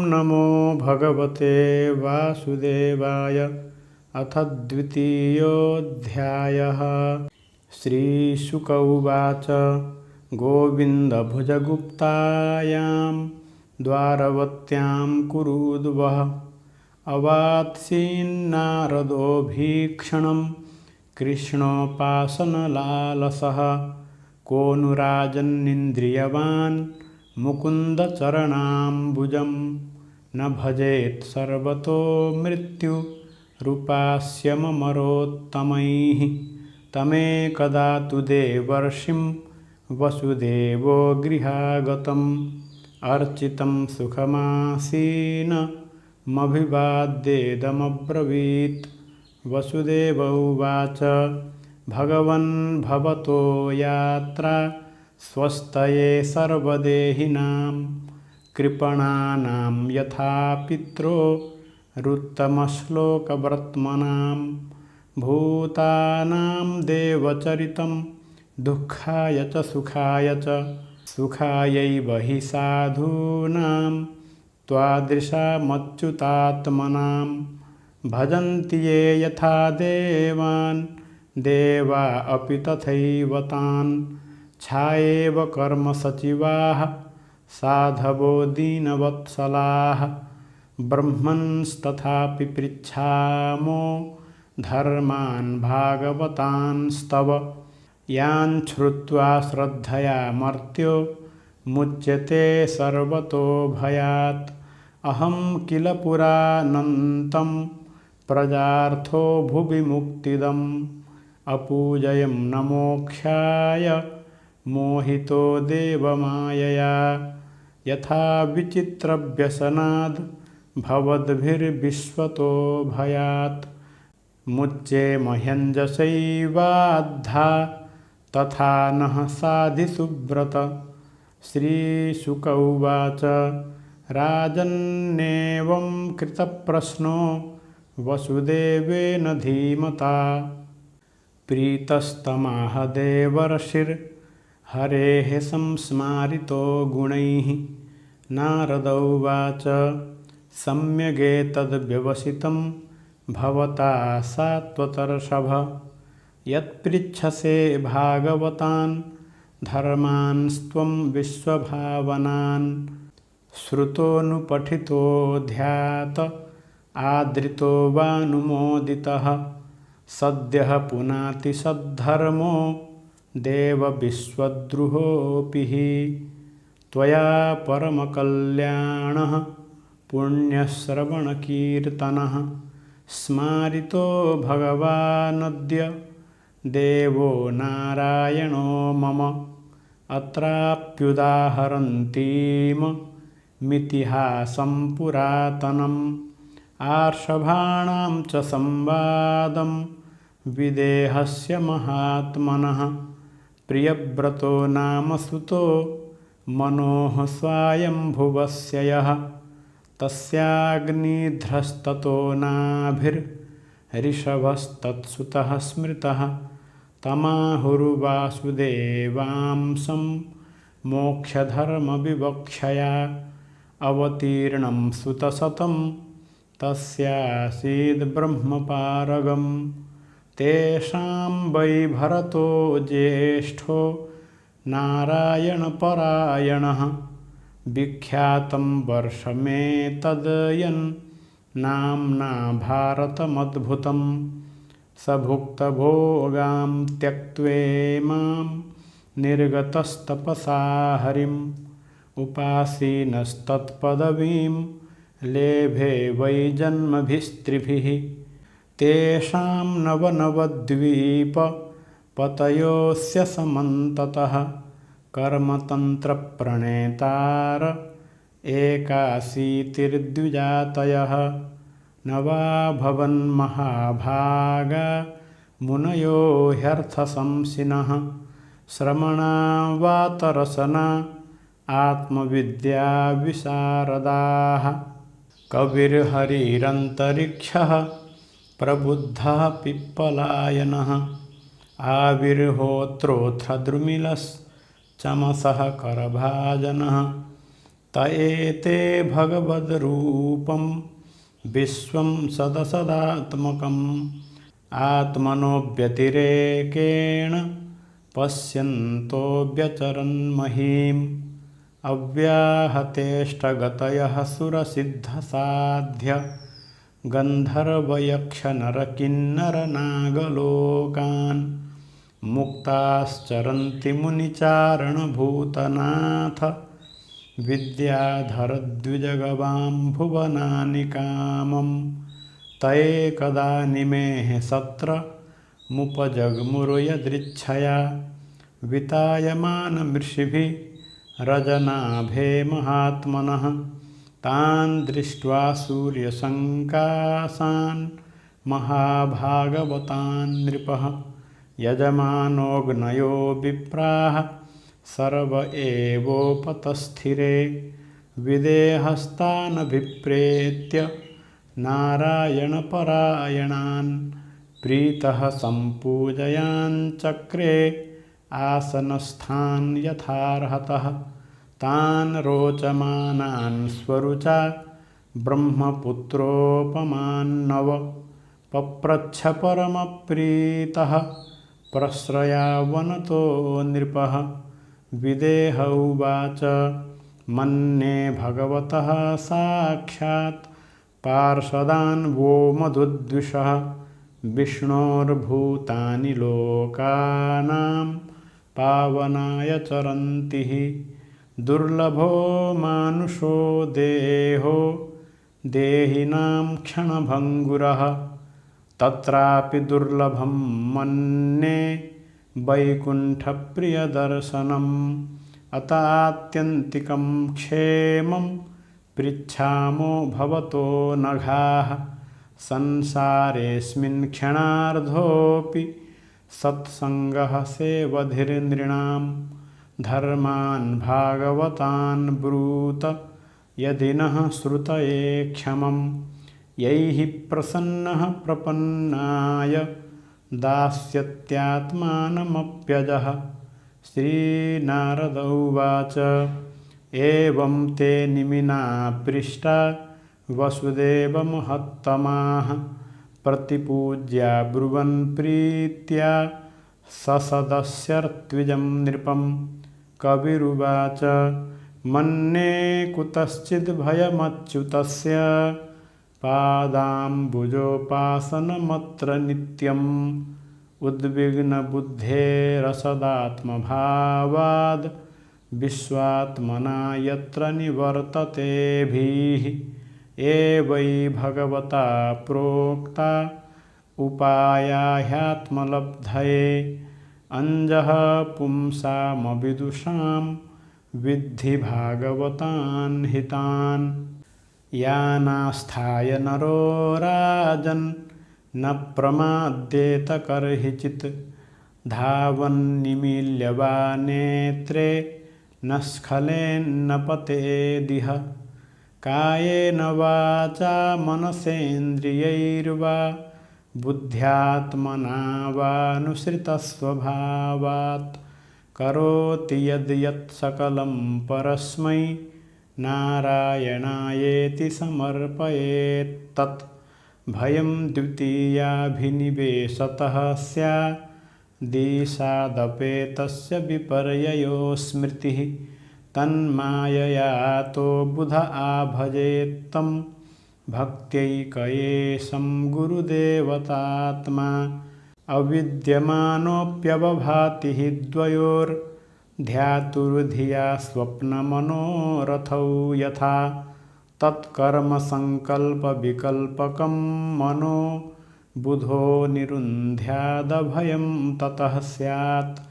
नमो भगवते वासुदेवाय। अथ द्वितीयोऽध्यायः। श्रीशुक उवाच। गोविन्दभुजगुप्तायां द्वारवत्यां कुरुद्वः। अवात्सीन्नारदो भीक्षणं कृष्णोपासनलालसः। को नु राजन्निन्द्रियवान् मुकुन्दचरणाम्बुजं। न भजेत् सर्वतो मृत्युरूपास्य ममरोत्तमैः। तमेकदा तु देवर्षिं वसुदेवो गृहागतम्। अर्चितं सुखमासीनमभिवाद्येदमब्रवीत्। वसुदेव उवाच। भगवन् भवतो यात्रा स्वस्तये सर्वदेहिनां। कृपणानां यथा पित्रोरुत्तमश्लोकवर्त्मनां। भूतानां देवचरितं दुःखाय च सुखाय च। सुखायैव हि साधूनां त्वादृशामच्युतात्मनां। भजन्ति ये यथा देवान् देवा अपि तथैव तान्। छायेव कर्मसचिवाः साधवो दीनवत्सलाः। ब्रह्मंस्तथापि पृच्छामो धर्मान् भागवतांस्तव। यान् श्रुत्वा श्रद्धया मर्त्यो मुच्यते सर्वतो भयात्। अहं किल पुरानन्तं प्रजार्थो भुवि मुक्तिदम्। अपूजयं न मोक्षाय मोहितो देवमायया। यथा विचित्रव्यसनाद् भवद्भिर्विश्वतो भयात्। मुच्ये मह्यञ्जसैवाद्धा तथा नः साधिसुव्रत। श्रीशुक उवाच। राजन्नेवं कृतप्रश्नो वसुदेवेन धीमता। प्रीतस्तमाह देवर्षिर्हरेः संस्मारितो गुणैः। नारद उवाच। सम्यगेतद्व्यवसितं भवता सात्वतर्षभ। यत्पृच्छसे भागवतान् धर्मान्स्त्वं विश्वभावनान्। श्रुतोऽनुपठितो ध्यात आदृतो वानुमोदितः। सद्यः पुनाति सद्धर्मो देवविश्वद्रुहोऽपि हि। त्वया परमकल्याणः पुण्यश्रवणकीर्तनः। स्मारितो भगवानद्य देवो नारायणो मम। अत्राप्युदाहरन्तीममितिहासं पुरातनम्। आर्षभाणां च संवादं विदेहस्य महात्मनः। प्रियव्रतो नाम सुतो मनोः स्वायम्भुवस्य यः। तस्याग्निध्रस्ततो नाभिर्ऋषभस्तत्सुतः स्मृतः। तमाहुर्वासुदेवांसं मोक्षधर्मविवक्षया। अवतीर्णं सुतसतं तस्यासीद्ब्रह्मपारगम्। तेषां वै भरतो ज्येष्ठो नारायणपरायणः। विख्यातं वर्षमेतद्यन्नाम्ना भारतमद्भुतं। स भुक्तभोगां त्यक्त्वेमां निर्गतस्तपसा हरिम्। उपासीनस्तत्पदवीं लेभे वै जन्मभिस्त्रिभिः। तेषां नवनवद्वीपपतयोऽस्य समन्ततः। कर्मतन्त्रप्रणेतार एकाशीतिर्द्विजातयः। नवाभवन्महाभागा मुनयो ह्यर्थशंसिनः। श्रमणा वातरसना आत्मविद्याविशारदाः। कविर्हरिरन्तरिक्षः प्रबुद्धः पिप्पलायनः। आविर्होत्रोऽथ द्रुमिलश्चमसः करभाजनः। त एते भगवद्रूपं विश्वं सदसदात्मकम् आत्मनोऽव्यतिरेकेण पश्यन्तो व्यचरन्महीम् अव्याहतेष्टगतयः सुरसिद्धसाध्य गन्धर्वयक्षनरकिन्नरनागलोकान् मुक्ताश्चरन्ति मुनिचारणभूतनाथ विद्याधरद्विजगवां भुवनानि कामं तैकदा निमेः सत्रमुपजग्मुरुयदृच्छया वितायमानमृषिभिः रजनाभे महात्मनः तान् दृष्ट्वा सूर्यसङ्काशान् महाभागवतान् नृपः यजमानोऽग्नयो विप्राः सर्व एवोपतस्थिरे विदेहस्तानभिप्रेत्य नारायणपरायणान् प्रीतः सम्पूजयाञ्चक्रे आसनस्थान् यथार्हतः तान् रोचमानान् स्वरुचा ब्रह्मपुत्रोपमान्नव पप्रच्छ परमप्रीतः प्रश्रयावनतो नृपः विदेह उवाच मन्ये भगवतः साक्षात् पार्षदान् वो मधुद्विषः विष्णोर्भूतानि लोकानां पावनाय चरन्ति दुर्लभो मानुषो देहो देहिनां क्षणभङ्गुरः तत्रापि दुर्लभं मन्ये वैकुण्ठप्रियदर्शनम् अतात्यन्तिकं क्षेमं पृच्छामो भवतो नघाः संसारेऽस्मिन् क्षणार्धोऽपि सत्सङ्गः सेवधिर्नृणां धर्मान् भागवतान् ब्रूत यदि नः श्रुतये क्षमं यैः प्रसन्नः प्रपन्नाय दास्यत्यात्मानमप्यजः श्रीनारद उवाच एवं ते निमिना पृष्टा वसुदेवमहत्तमाः प्रतिपूज्या ब्रुवन् प्रीत्या ससदस्यर्त्विजं नृपं कविरुवाच मन्ये कुतश्चिद्भयमच्युतस्य पादाम्बुजोपासनमत्र नित्यम् उद्विग्नबुद्धेरसदात्मभावाद् विश्वात्मना यत्र निवर्ततेभिः एवै भगवता प्रोक्ता उपाया ह्यात्मलब्धये अञ्जः पुंसामविदुषां विद्धि भागवतान् हितान् यानास्थाय नरो राजन् न प्रमाद्येत कर्हिचित् धावन्निमील्य वा नेत्रे न स्खलेन्न पतेदिह कायेन वाचा मनसेन्द्रियैर्वा बुद्ध्यात्मना वानुसृतस्वभावात् करोति यद्यत् सकलं परस्मै नारायणायेति समर्पयेत् तत् भयं द्वितीयाभिनिवेशतः स्यादिशादपेतस्य विपर्ययो स्मृतिः तन्माययातो बुध आभजेत्तं भक्त्यैकयेशं गुरुदेवतात्मा अविद्यमानोऽप्यवभाति हि द्वयोर्ध्यातुर्धिया स्वप्नमनोरथौ यथा तत्कर्मसङ्कल्पविकल्पकं मनो बुधो निरुन्ध्यादभयं ततः स्यात्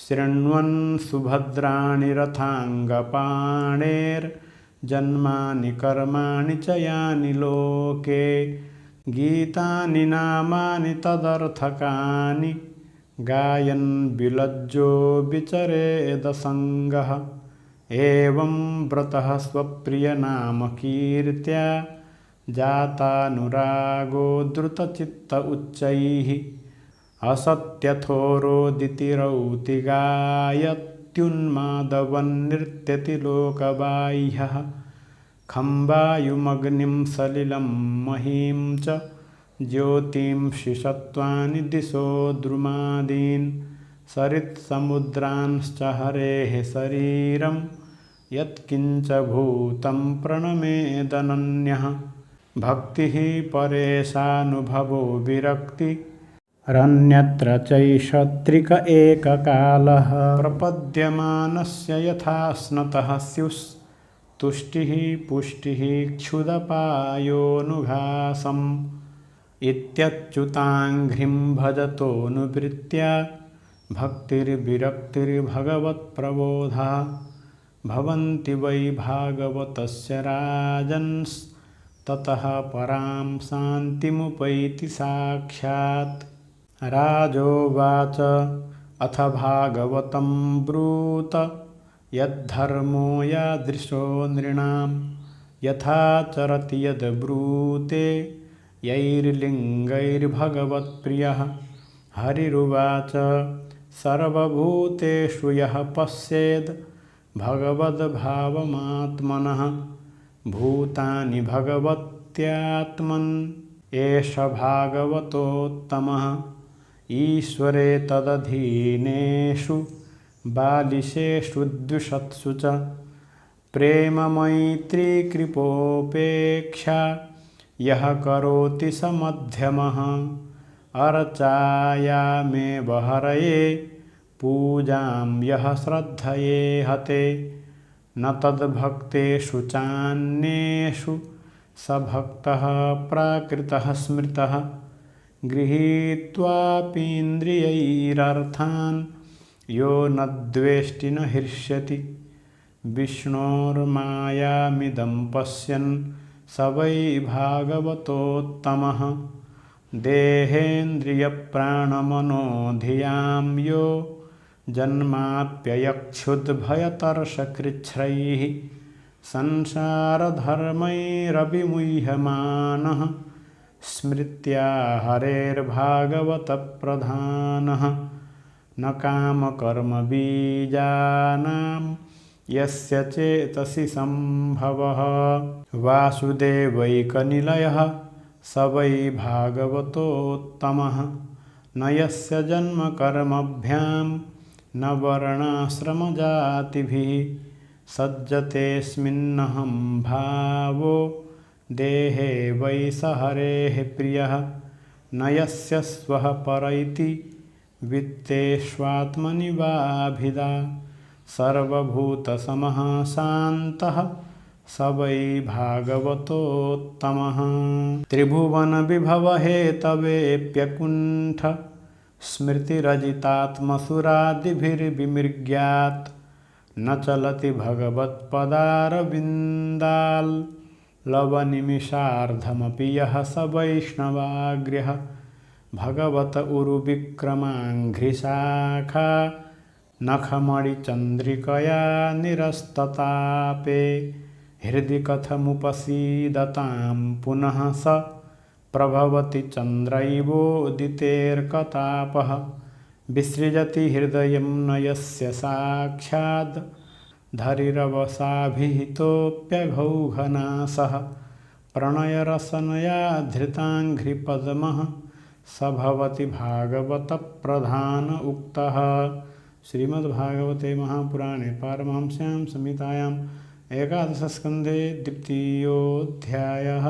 शृण्वन् सुभद्राणि रथाङ्गपाणेर्जन्मानि कर्माणि च यानि लोके गीतानि नामानि तदर्थकानि गायन् विलज्जो विचरेदसङ्गः एवं व्रतः स्वप्रियनामकीर्त्या जातानुरागो द्रुतचित्त उच्चैः असत्यथोरोदितिरौतिगायत्युन्मादवन्नृत्यति लोकबाह्यः खम्बायुमग्निं सलिलं महीं च ज्योतिंषि सत्त्वानि दिशो द्रुमादीन् सरित्समुद्रांश्च हरेः शरीरं यत्किञ्च भूतं प्रणमेदनन्यः। भक्तिः परेशानुभवो विरक्ति रन्यत्र चैषत्रिक एककालः। प्रपद्यमानस्य यथा स्नतः स्युस्तुष्टिः पुष्टिः क्षुदपायोऽनुघासम् इत्यच्युताङ्घ्रिं भजतोऽनुवृत्त्या भक्तिर्विरक्तिर्भगवत्प्रबोधः। भवन्ति वै भागवतस्य राजन्स्ततः परां शान्तिमुपैति साक्षात्। राजोवाच अथ भागवतं ब्रूत यद्धर्मो यादृशो नृणां यथाचरति यद्ब्रूते यैर्लिङ्गैर्भगवत्प्रियः। हरिरुवाच सर्वभूतेषु यः पश्येद् भगवद्भावमात्मनः भूतानि भगवत्यात्मन् एष भागवतोत्तमः। ईश्वरे तदधीनेषु बालिशेषु द्विषत्सु च प्रेममैत्रीकृपोपेक्षा यः करोति स मध्यमः। अर्चायामेव हरये पूजां यः श्रद्धयेहते न तद्भक्तेषु चान्येषु स भक्तः प्राकृतः स्मृतः। गृहीत्वापीन्द्रियैरर्थान् यो न द्वेष्टि न हृष्यति विष्णोर्मायामिदं पश्यन् स वै भागवतोत्तमः। देहेन्द्रियप्राणमनोधियां यो जन्माप्ययक्षुद्भयतर्षकृच्छ्रैः संसारधर्मैरभिमुह्यमानः स्मृत्या हरेर्भागवतप्रधानः। न कामकर्मबीजानां यस्य चेतसि सम्भवः वासुदेवैकनिलयः स वै भागवतोत्तमः। न यस्य जन्मकर्मभ्यां न वर्णाश्रमजातिभिः सज्जतेऽस्मिन्नहं भावो देहे वै स हरेः प्रियः। न यस्य स्वः पर इति वित्तेष्वात्मनि वाभिदा सर्वभूतसमः शान्तः स वै भागवतोत्तमः। त्रिभुवनविभवहेतवेऽप्यकुण्ठ स्मृतिरजितात्मसुरादिभिर्विमृग्यात् न चलति भगवत्पदारविन्दाल्लवनिमिषार्धमपि यः स वैष्णवाग्र्यः। भगवत उरुविक्रमाङ्घ्रिशाखा नखमणिचन्द्रिकया निरस्ततापे हृदि कथमुपसीदतां पुनः स प्रभवति चन्द्रैवोदितेऽर्कतापः। विसृजति हृदयं न यस्य साक्षाद् धरिरवसाभिहितोऽप्यघौघनासः। प्रणयरसनया धृताङ्घ्रिपद्मः स भवति भागवतप्रधान उक्तः। श्रीमद्भागवते महापुराणे पारमहंस्यां संहितायां एकादशस्कन्धे द्वितीयोऽध्यायः।